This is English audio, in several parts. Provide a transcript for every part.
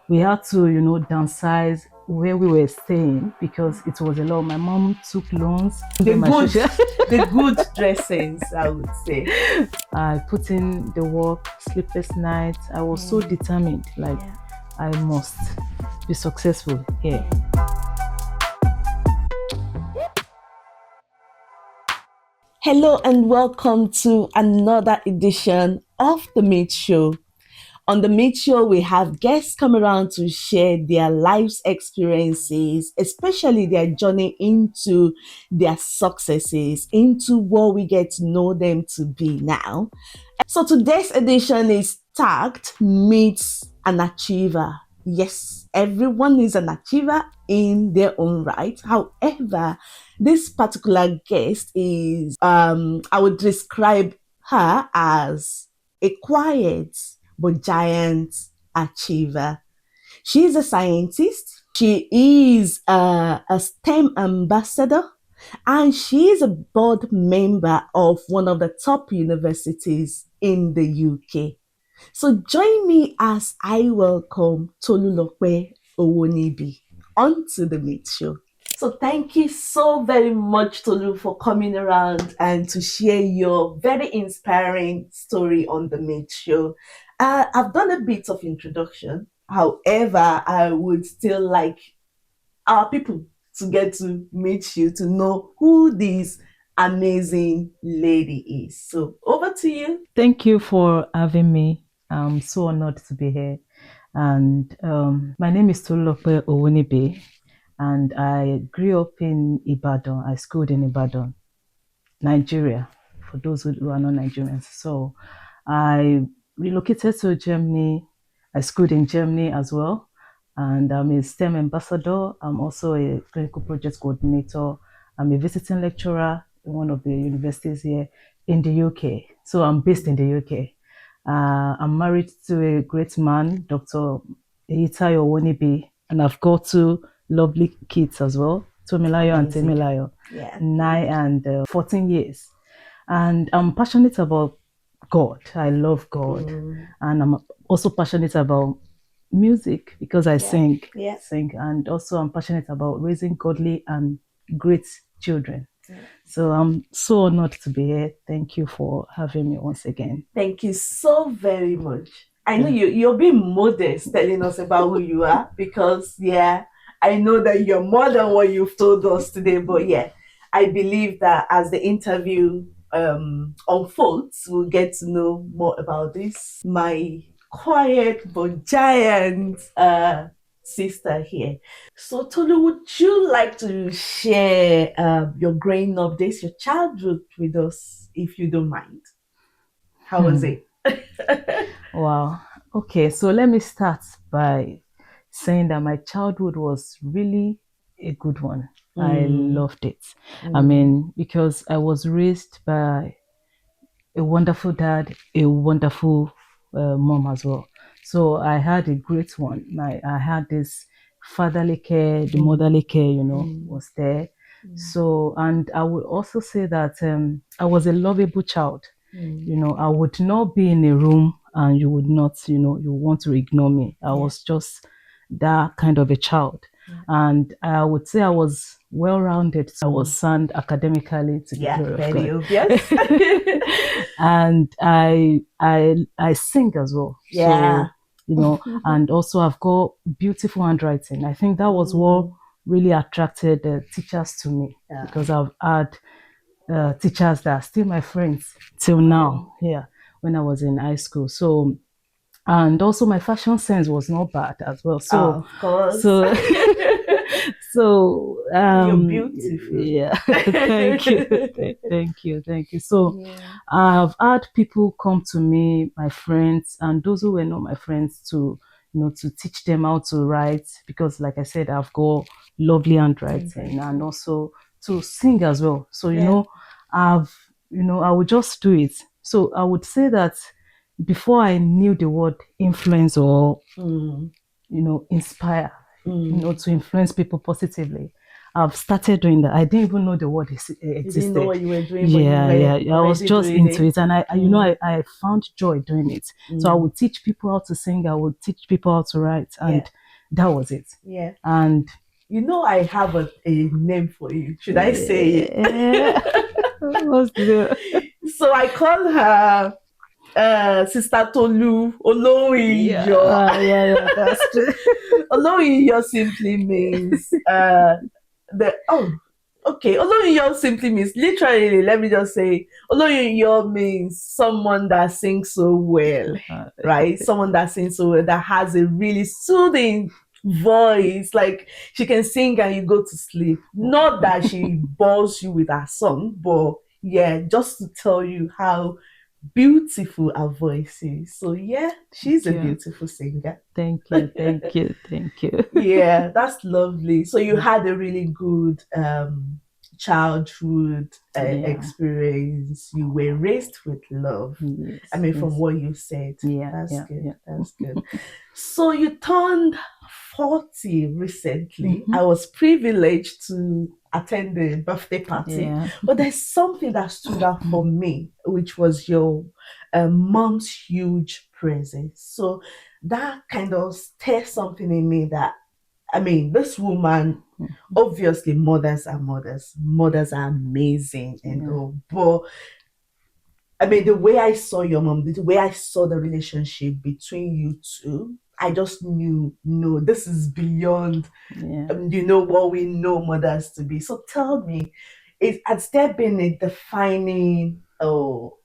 we had to, downsize where we were staying because it was a lot. My mom took loans. The My good, social- the good dressings, I would say. I put in the work, sleepless nights. I was so determined, like I must be successful here. Hello and welcome to another edition of The Meet Show. On The Meet Show, we have guests come around to share their life's experiences, especially their journey into their successes, into what we get to know them to be now. So today's edition is tagged Meets an Achiever. Yes, everyone is an achiever in their own right. However, this particular guest is, I would describe her as a quiet but giant achiever. She is a scientist. She is a STEM ambassador, and she is a board member of one of the top universities in the UK. So join me as I welcome Tolulope Owonibi onto the Meet Show. So thank you so very much, Tolu, for coming around and to share your very inspiring story on the Meet Show. I've done a bit of introduction. However, I would still like our people to get to meet you, to know who this amazing lady is. So over to you. Thank you for having me. I'm so honored to be here. And my name is Tolulope Owonibi, and I grew up in Ibadan. I schooled in Ibadan, Nigeria, for those who are not Nigerians. So I relocated to Germany. I schooled in Germany as well. And I'm a STEM ambassador. I'm also a clinical project coordinator. I'm a visiting lecturer in one of the universities here in the UK. So I'm based in the UK. I'm married to a great man, Dr. Eitayo Owonibi, and I've got two lovely kids as well, Tomilayo and Temilayo, 9 and 14 years. And I'm passionate about God. I love God. And I'm also passionate about music because I sing. And also I'm passionate about raising godly and great children. So I'm so honored to be here. Thank you for having me once again. Thank you so very much. I know you're being modest telling us about who you are because, I know that you're more than what you've told us today. But I believe that as the interview unfolds, we'll get to know more about this. My quiet but giant sister here. So Tolu, would you like to share your growing up days, your childhood with us, if you don't mind? How was it? Wow. Okay, so let me start by saying that my childhood was really a good one. I loved it. I mean, because I was raised by a wonderful dad, a wonderful mom as well. So I had a great one. I had this fatherly care, the motherly care, was there. So, and I would also say that I was a lovable child. I would not be in a room and you would not, you want to ignore me. I was just that kind of a child. And I would say I was well-rounded. I was sound academically to the glory of very God. obvious. And I sing as well. So, and also I've got beautiful handwriting. I think that was what really attracted teachers to me because I've had teachers that are still my friends till now, when I was in high school. So, and also my fashion sense was not bad as well. So, of course. So you're beautiful. Yeah, thank you, thank you. So I've had people come to me, my friends, and those who were not my friends, to to teach them how to write because, like I said, I've got lovely handwriting and also to sing as well. So I would just do it. So I would say that before I knew the word influence or inspire, to influence people positively, I've started doing that. I didn't even know the word You existed. didn't know what you were doing, Yeah, but you yeah, were yeah. I was already just doing into it. it, and I found joy doing it. So I would teach people how to sing. I would teach people how to write, and that was it. Yeah. And you know, I have a name for you. Should I say it? what's the So I call her Sister Tolu Olowiyo. yeah, that's true. Olowiyo simply means okay. Olowiyo simply means literally. Let me just say, Olowiyo means someone that sings so well, right? Someone that sings so well, that has a really soothing voice. Like she can sing and you go to sleep. Not that she bores you with her song, but yeah, just to tell you how beautiful her voice is. So yeah, she's a beautiful singer. Thank you, thank you, thank you. Yeah, that's lovely. So you had a really good childhood experience. You were raised with love. Yes, I mean, from what you said. Yeah, That's good. That's good. So you turned 40 recently. I was privileged to attend the birthday party, but there's something that stood out for me, which was your mom's huge presence. So that kind of stirs something in me that, I mean, this woman, obviously mothers are amazing and all, but I mean, the way I saw your mom, the way I saw the relationship between you two, I just knew, no, this is beyond, what we know mothers to be. So tell me, has there been a defining,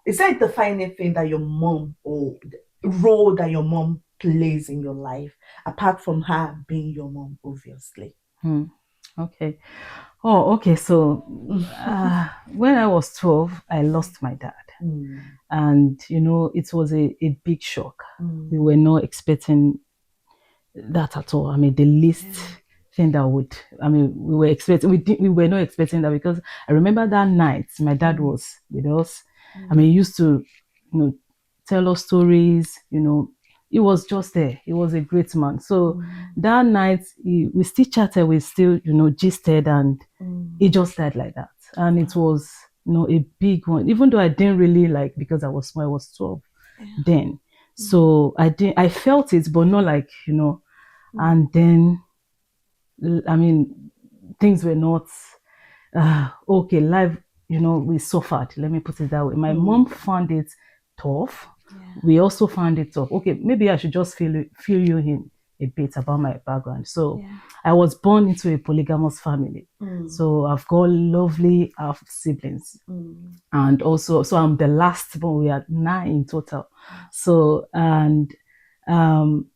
is there a defining thing that your mom, or role that your mom plays in your life, apart from her being your mom, obviously? Okay. Oh, okay. So when I was 12, I lost my dad. And, it was a big shock. We were not expecting that at all. I mean, the least thing that we were not expecting that, because I remember that night my dad was with us. I mean, he used to, tell us stories, he was just there. He was a great man. So that night we still chatted, we still, gisted, and he just died like that. And it was, a big one, even though I didn't really because I was small, I was 12 then. So I felt it, but not and then, I mean, things were not okay. Life, we suffered. Let me put it that way. My mom found it tough. We also found it tough. Okay, maybe I should just fill you in a bit about my background. So I was born into a polygamous family. So I've got lovely half siblings. And also, so I'm the last born. We are 9 in total. So, and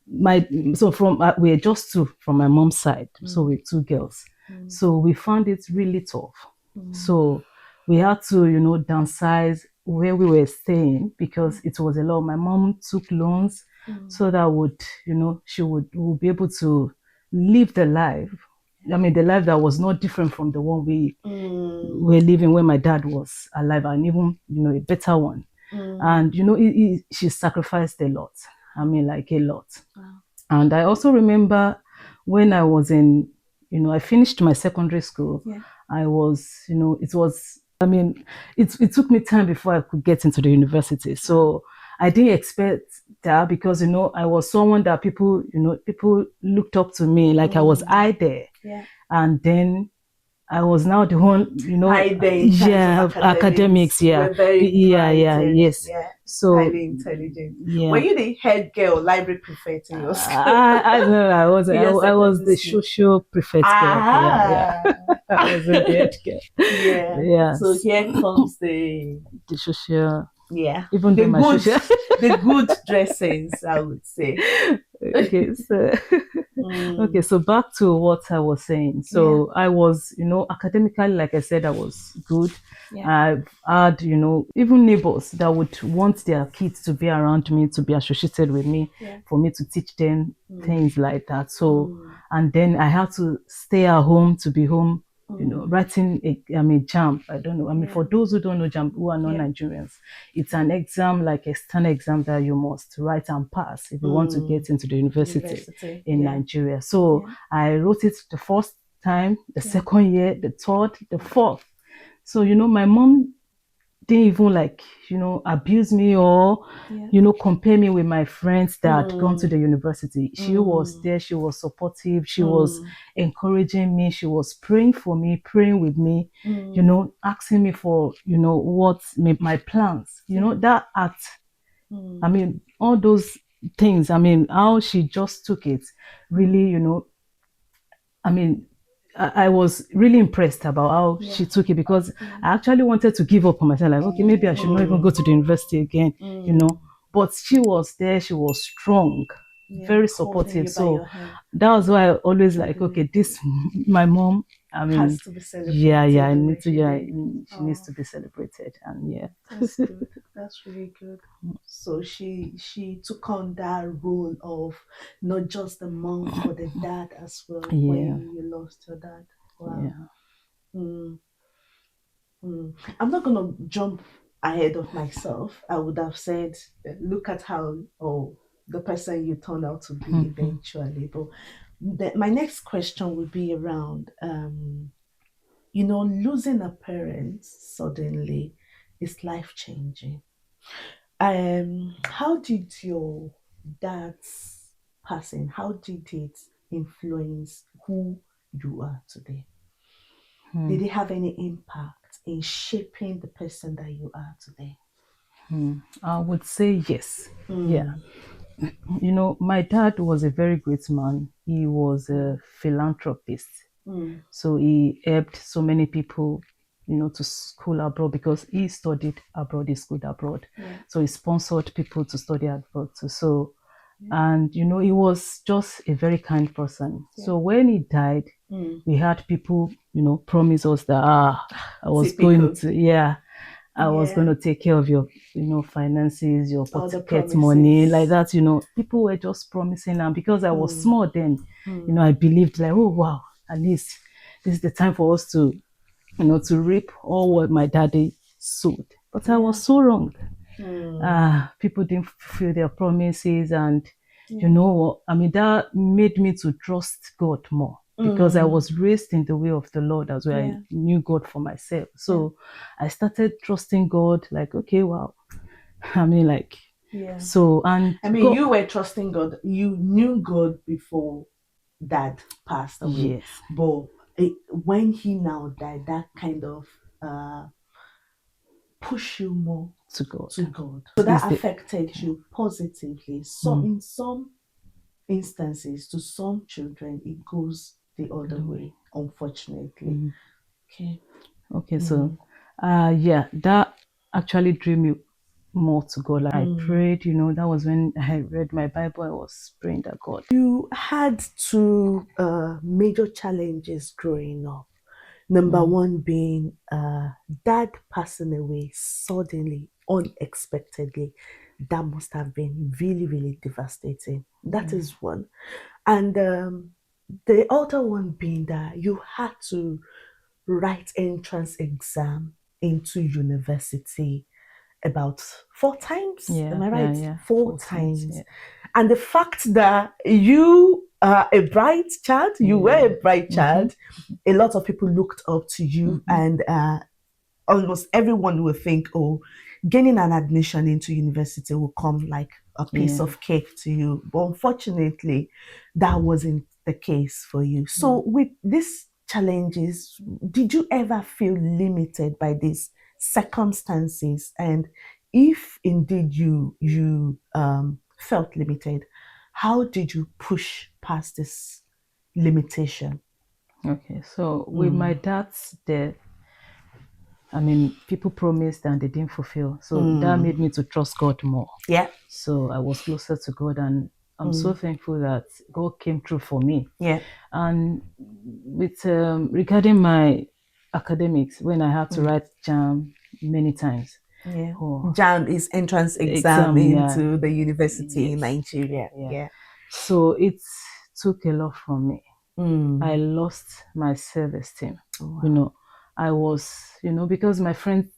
we're just 2 from my mom's side. So we're 2 girls. So we found it really tough. So we had to, downsize where we were staying, because it was a lot. My mom took loans so that she would be able to live the life. I mean, the life that was not different from the one we were living when my dad was alive, and even, a better one. And, she sacrificed a lot. I mean, like a lot. Wow. And I also remember when I was in, I finished my secondary school. I was, it took me time before I could get into the university. So I didn't expect that, because, I was someone that people looked up to me, like I was there. And then I was now the one, academics, yes. So highly intelligent. Were you the head girl, library prefect in your school? I don't know. I was the social prefect girl. I was the head girl. Yeah. So here comes the social. Yeah. Even the good, the good dressings, I would say. Okay, so okay, so back to what I was saying. So I was, academically, like I said, I was good. I've had, even neighbors that would want their kids to be around me, to be associated with me, for me to teach them things like that. So, and then I had to stay at home to be home, writing JAMB. I don't know. I mean, for those who don't know JAMB, who are not Nigerians, it's an exam, like external exam, that you must write and pass if you want to get into the university in Nigeria. So I wrote it the first time, the second year, the third, the fourth. So, my mom didn't even like, abuse me or, compare me with my friends that had gone to the university. She was there, she was supportive, she was encouraging me, she was praying for me, praying with me, asking me for, what my plans, that act. I mean, all those things, I mean, how she just took it really, I mean, I was really impressed about how she took it, because I actually wanted to give up on myself. Like, okay, maybe I should not even go to the university again, But she was there. She was strong, very supportive. So that was why I always like, okay, this my mom. I mean, has to be celebrated. yeah, I need to. Yeah, she needs to be celebrated, and yeah, that's good. That's really good. So she took on that role of not just the mom but the dad as well. Yeah. When you lost your dad. Wow. Yeah. I'm not gonna jump ahead of myself. I would have said, look at how the person you turned out to be eventually. But my next question would be around, losing a parent suddenly is life changing. How did your dad's passing? How did it influence who you are today? Did it have any impact in shaping the person that you are today? I would say yes. Yeah. My dad was a very great man. He was a philanthropist. So he helped so many people, to school abroad, because he studied abroad, he schooled abroad. So he sponsored people to study abroad too. So, and, he was just a very kind person. So when he died, we had people, promise us that, I was going to, I was going to take care of your, finances, your pocket money, like that. People were just promising, and because I was small then, I believed like, oh wow, at least this is the time for us to, to reap all what my daddy sowed. But I was so wrong. People didn't fulfill their promises, and you know what? I mean, that made me to trust God more, because I was raised in the way of the Lord as well. I knew God for myself. So I started trusting God, like, okay, wow. I mean, like, so, and I mean, you were trusting God. You knew God before dad passed away. yes, But when he now died, that kind of push you more to God. So that affected you positively. So in some instances, to some children, it goes the other way, unfortunately. Okay, so that actually drew me more to God. Like I prayed, that was when I read my Bible. I was praying that God. You had two major challenges growing up. Number one being dad passing away suddenly, unexpectedly. That must have been really, really devastating. That is one. And the other one being that you had to write entrance exam into university about 4 times. Am I right? Yeah. 4 times. Yeah. And the fact that you are a bright child, you were a bright child, a lot of people looked up to you, and almost everyone will think, oh, gaining an admission into university will come like a piece of cake to you. But unfortunately, that wasn't the case for you. So with these challenges, did you ever feel limited by these circumstances? And if indeed you felt limited, how did you push past this limitation? Okay, so with my dad's death, I mean, people promised and they didn't fulfill. So that made me to trust God more. Yeah. So I was closer to God, and I'm so thankful that God came through for me. Yeah. And with regarding my academics, when I had to write JAM many times. Yeah. JAM is entrance exam into the university in Nigeria. Yeah. So it took a lot from me. I lost my self-esteem. I was, because my friends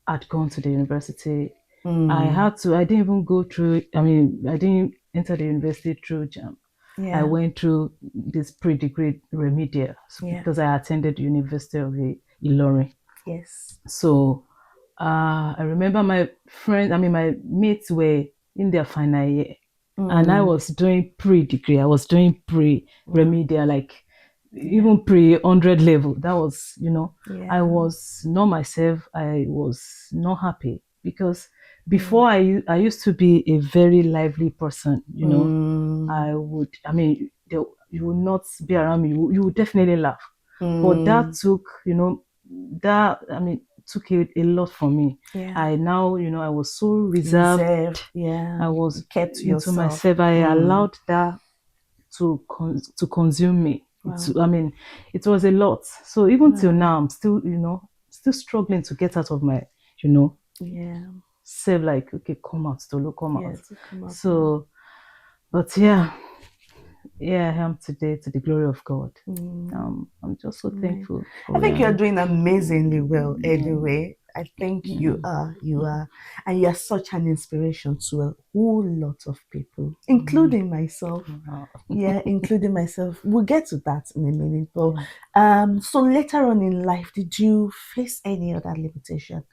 had gone to the university. I didn't even go through, I didn't enter the university through JAM. I Yeah. went through this pre-degree remedial Yeah. because I attended University of Ilorin. Yes. So I remember my friends, I mean, my mates were in their final year, and I Mm. was doing pre-degree. I was doing Wow. pre-remedial, like Yeah. even pre-100 level. That was, I Yeah. was not myself. I was not happy because Mm. before I used to be a very lively person. Mm. I would, I mean, you would not be around me. You would definitely laugh. But that Mm. took, I mean, took a lot from me. Yeah. I now, I was so reserved. Reserved. Yeah. I You was kept to into yourself. myself. I Mm. allowed that to consume me. Wow. I mean, it was a lot. So even till Wow. now, I'm still, still struggling to get out of my, you know, Yeah. self. Like, okay, come out, Tolu, come Yeah. out. To come up now. So, but yeah, yeah, I am today to the glory of God. Mm. I'm just so Right. thankful I for think you're yeah, doing amazingly well yeah, anyway. I think you mm, are. You are. And you're such an inspiration to a whole lot of people, mm, including myself. wow, Yeah, including myself. We'll get to that in a minute. But yeah. so later on in life, did you face any other limitation?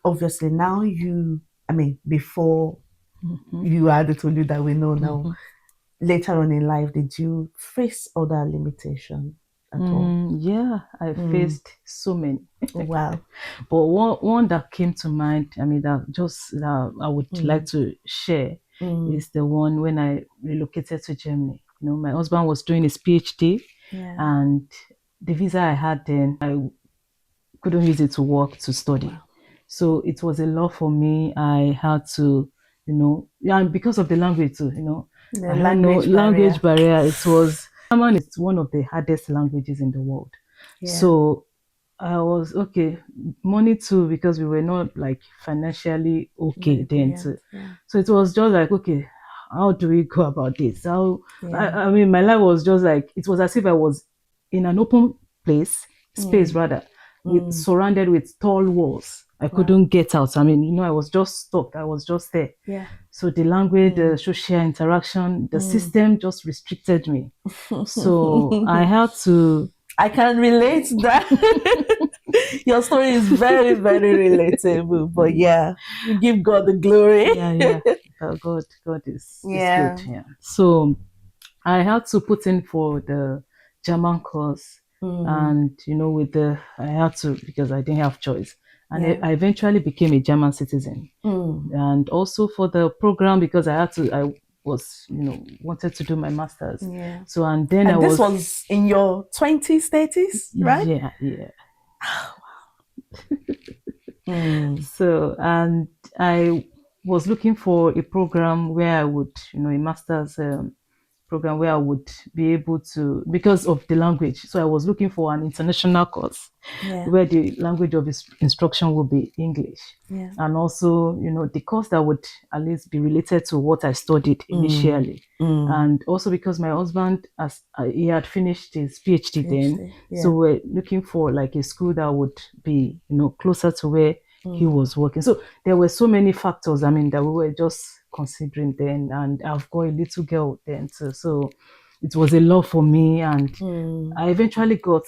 Obviously, now I mean, before Mhm, you are the Tolu that we know now, mhm. later on in life, did you face other limitation at all? Yeah, I Mm. faced so many, Wow. but one that came to mind. I mean, that I would like Mm. to share Mm. is the one when I relocated to Germany. My husband was doing his PhD, Yeah. and the visa I had then, I couldn't use it to work to study. Wow. So it was a lot for me. I had to, yeah, and because of the language too, The I don't know, language language barrier. barrier. German is one of the hardest languages in the world. Yeah. So I was okay, money too, because we were not like financially okay Very then brilliant. too. Yeah. So it was just like, okay, how do we go about this? Yeah. I mean, my life was just like, it was as if I was in an open space Mm. rather, with Mm. surrounded with tall walls. I Wow. couldn't get out. I mean, I was just stuck. I was just there. Yeah. So the language, the Mm. social interaction, the Mm. system just restricted me. So I had to, I can relate to that. Your story is very, very relatable. But yeah, we give God the glory. yeah, yeah. God is good. Yeah. Yeah. So I had to put in for the German course, Mm. and I had to because I didn't have choice, and Yeah. I eventually became a German citizen. Mm. And also for the program because I was wanted to do my masters. Yeah. So and then I And this was was in your 20s, 30s, right? yeah, yeah. Mm. So and I was looking for a program where I would a master's program where I would be able to, because of the language. So I was looking for an international course Yeah. where the language of instruction would be English. Yeah. And also, the course that would at least be related to what I studied Mm. initially. Mm. And also because my husband, as he had finished his PhD then, PhD. so Yeah. we're looking for like a school that would be, closer to where he Mm. was working. So there were so many factors, I mean, that we were just considering then. And I've got a little girl then too. So it was a lot for me. And Mm. I eventually got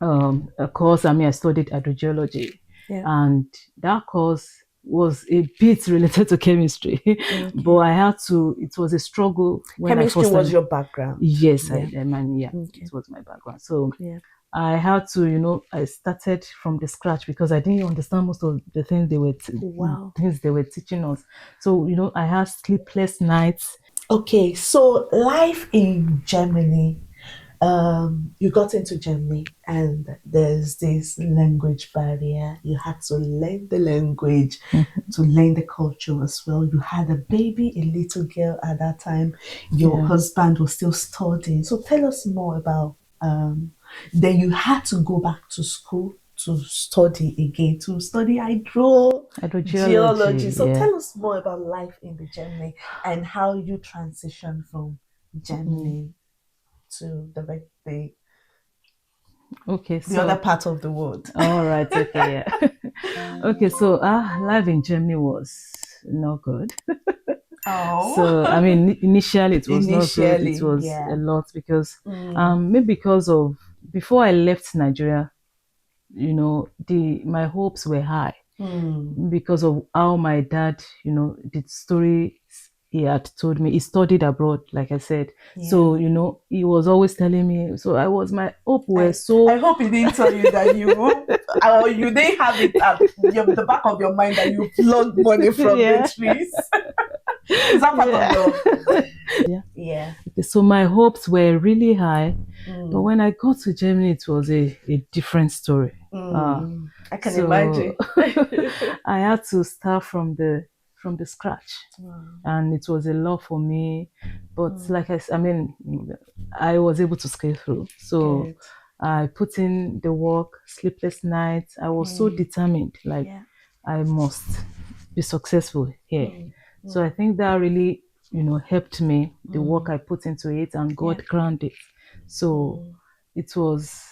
a course. I mean, I studied hydrogeology, Yeah. and that course was a bit related to chemistry, but Okay. I had to. It was a struggle when I Chemistry first was started. your background. Yes, Yeah. I mean, yeah, Okay. it was my background. So Yeah. I had to, I started from the scratch because I didn't understand most of the things Wow. they were teaching us. So I had sleepless nights. Okay, so life in Germany, you got into Germany and there's this language barrier. You had to learn the language, to learn the culture as well. You had a baby, a little girl at that time. Your Yeah, husband was still studying. So tell us more about then you had to go back to school to study again, to study hydrogeology. hydrogeology. So Yeah. tell us more about life in the Germany and how you transitioned from Mm. Germany to Okay, the other so part of the world. all right, okay, yeah. Okay, so life in Germany was not good. Oh, So I mean, initially it was not good. It initially, was a yeah. lot because Mm, maybe because of before I left Nigeria, the my hopes were high mm, because of how my dad, the story he had told me. He studied abroad, like I said. yeah. So, he was always telling me. So my hope were I so, hope he didn't tell you that you or you didn't have it at the back of your mind that you plug money from the yeah, trees. Is that part of yeah. your Yeah. yeah? Okay, so my hopes were really high. But Mm, when I got to Germany, it was a different story. Uh, I can so imagine. I had to start from the scratch, Wow. and it was a lot for me. But Mm, like I mean, I was able to scale through. So good. I put in the work, sleepless nights. I was so Mm, determined, like yeah. I must be successful here. Mm, So I mm, think that really, helped me, the work mm, I put into it, and yeah. God grounded. So Mm. it was,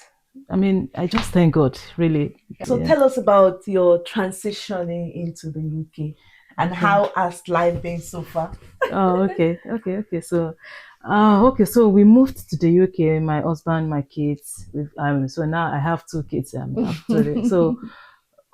I mean, I just thank God, really. So Yeah. tell us about your transitioning into the UK and Okay. how has life been so far? Oh, okay. So we moved to the UK. My husband, my kids. So now I have two kids. I have two. So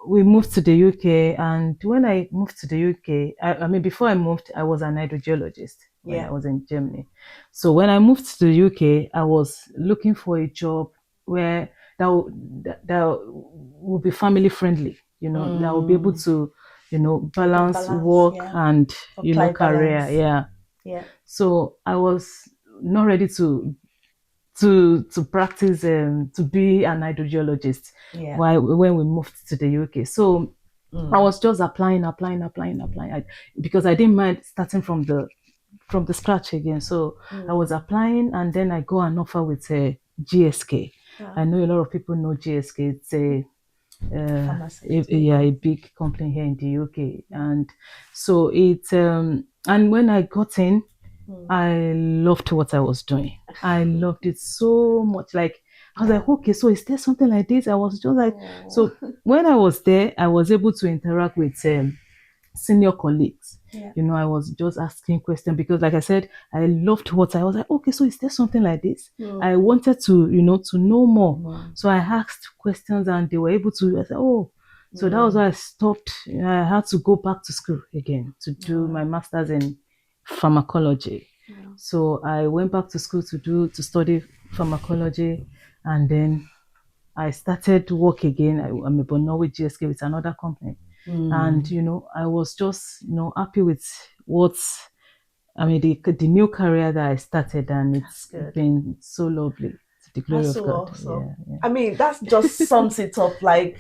we moved to the UK, and when I moved to the UK, I mean, before I moved, I was an hydrogeologist when I Yeah. was in Germany. So when I moved to the UK, I was looking for a job where that will be family friendly, that will be able Mm. to, The balance balance, work yeah. and, Apply career. balance. Yeah. Yeah. So I was not ready to practice to be an hydrogeologist Yeah. while when we moved to the UK. So I Mm. was just applying, because I didn't mind starting from the scratch again. So I was Mm. applying, and then I got an offer with GSK. I Ah, know a lot of people know GSK. It's yeah, a pharmaceutical. big company here in the UK, Yeah. and so and when I got in, Mm. I loved what I was doing. I loved it so much. Like, I was like, Yeah. okay, so is there something like this? I was just like, Oh. so when I was there, I was able to interact with senior colleagues. Yeah. I was just asking questions because, like I said, I loved what I was like. Okay, so is there something like this? I Mm. wanted to know more. Mm. So I asked questions, and they were able to. I said, oh, so that was Mm. why I stopped. I had to go back to school again to do my Wow. master's in pharmacology. Wow. So I went back to school to study pharmacology, and then I started work again. I'm a now with GSK with another company, and Mm. I was just happy with what I mean the new career that I started, and That's it's good. been so lovely to the glory That's of so God. awesome. Yeah, yeah. I mean, that just sums it up. Like,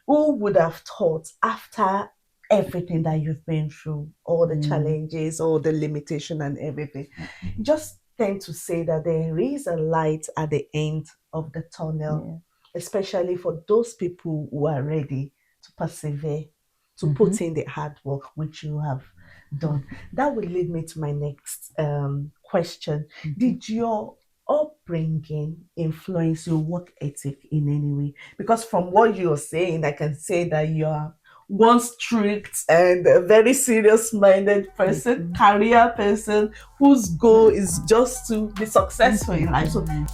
who would have thought after everything that you've been through, all the Mm, challenges, all the limitation and everything, just tend to say that there is a light at the end of the tunnel, yeah. especially for those people who are ready to persevere, to Mm-hmm. put in the hard work which you have done. That will lead me to my next question. Mm-hmm. Did your upbringing influence your work ethic in any way? Because from what you're saying, I can say that you are one strict and a very serious minded person, Okay. career person whose goal Yeah. is just to be Thank successful you. in life. So Yeah.